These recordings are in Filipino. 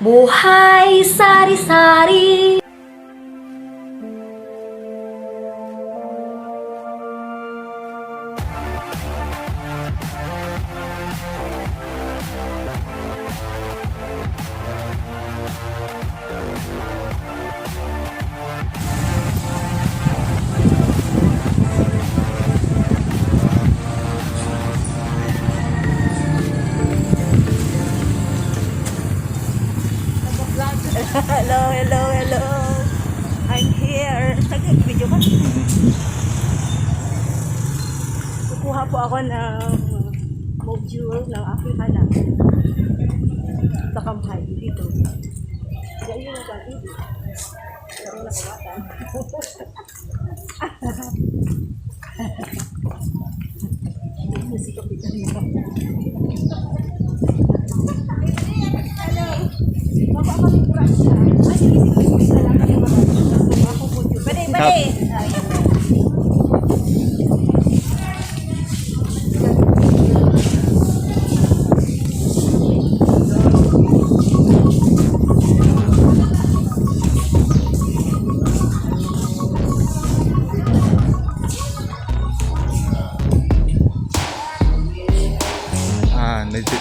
Buhay sari-sari. Hello. I'm here. Video ka? Kukuha po ako ng module ng aking anak. Sa kamhay dito. Kaya yun ang pag-ibig. Pero nakawatan. Si Kapitan nila. Hello. Mapapalikuran siya. Ay, sinisipis na lang kami mga. Ako po yun. Bade.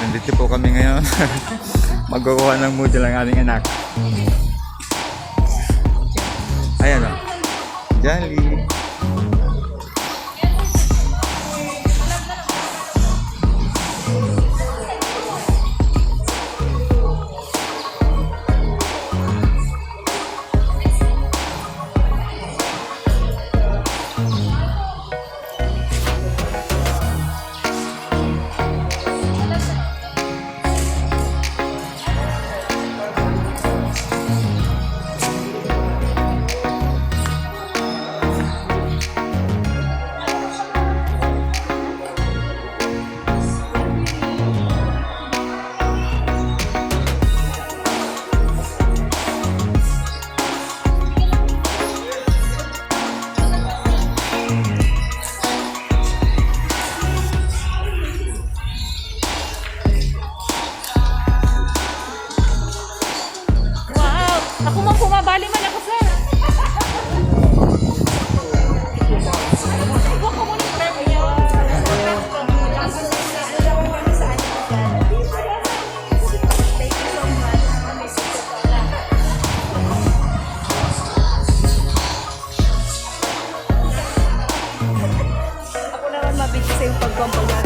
Nandito po kami ngayon. Magkukuha ng module ang aming anak. Ayan o. Jolly. Ako man pumabali man ako, sir. Ako naman mabigay sa yung pagpambagat.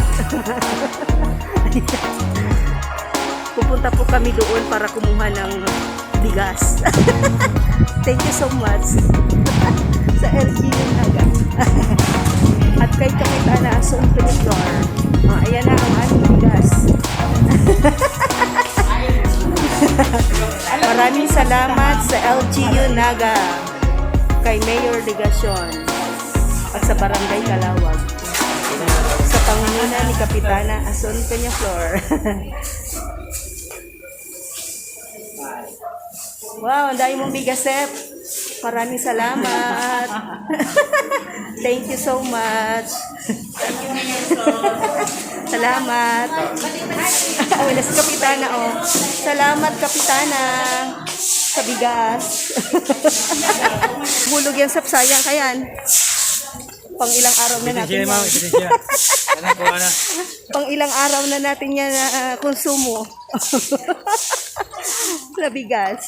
Pupunta po kami doon para kumuha ng bigas. Thank you so much sa LG Naga. At kay Kapitana Ason Piniflor. Ayan na ang aming bigas. Maraming salamat sa LGU Naga, kay Mayor Legacion at sa Barangay Kalawag sa pangunguna ni Kapitana Ason Piniflor. Wow, ang dami mong bigas, Sep. Maraming salamat. Thank you so much. Salamat. Wala si Kapitana, oh. Salamat, Kapitana. Sa bigas. Bulog yan, Sep. Sayang ka yan. Pang ilang araw na natin yan. Pang ilang araw na natin yan konsumo. Na bigas.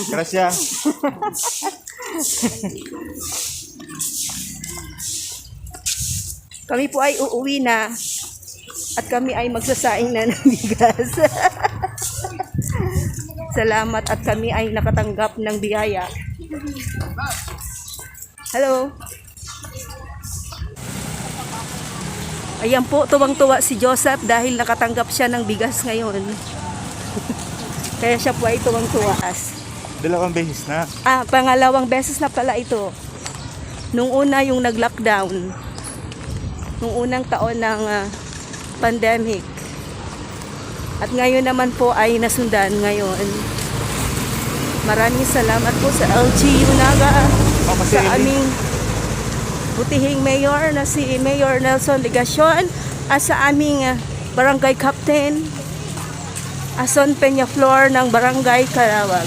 Gracias. Kami po ay uuwi na at kami ay magsasaing na ng bigas. Salamat at kami ay nakatanggap ng biyaya. Hello. Ayan po, tuwang-tuwa si Joseph dahil nakatanggap siya ng bigas ngayon. Kaya siya po ay tuwang-tuwa. Dalawang beses na. Pangalawang beses na pala ito. Nung una yung nag-lockdown. Nung unang taon ng pandemic. At ngayon naman po ay nasundan ngayon. Maraming salamat po sa LGU Naga, sa aming butihing mayor na si Mayor Nelson Legacion, at sa aming barangay captain Ason Peñaflor ng Barangay Calawag.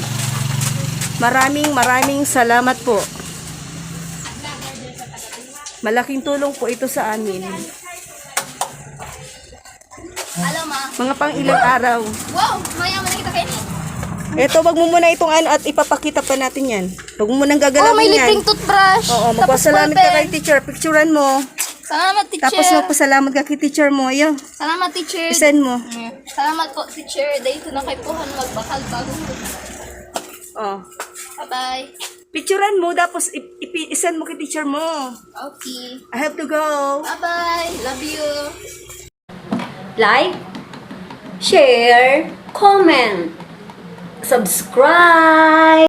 Maraming salamat po. Malaking tulong po ito sa amin. Alam ma. Mga pang ilang araw. Wow, mayaman na kita kayo ni. Eto, wag mo muna itong ano at ipapakita pa natin yan. Wag mo munang gagalawin Oh, may yan. lipping toothbrush. Oo, Tapos magpasalamat ka ballpen. kay teacher. Picturean mo. Salamat, teacher. Tapos magpasalamat ka kay teacher mo. Ayun, Salamat, teacher. isend mo. Salamat po, teacher. Dahil ko na kay Puhan magbakal bago. Oh. Bye-bye. Picturean mo, tapos isend mo kay teacher mo. Okay. I have to go. Bye-bye. Love you. Like, share, comment, subscribe.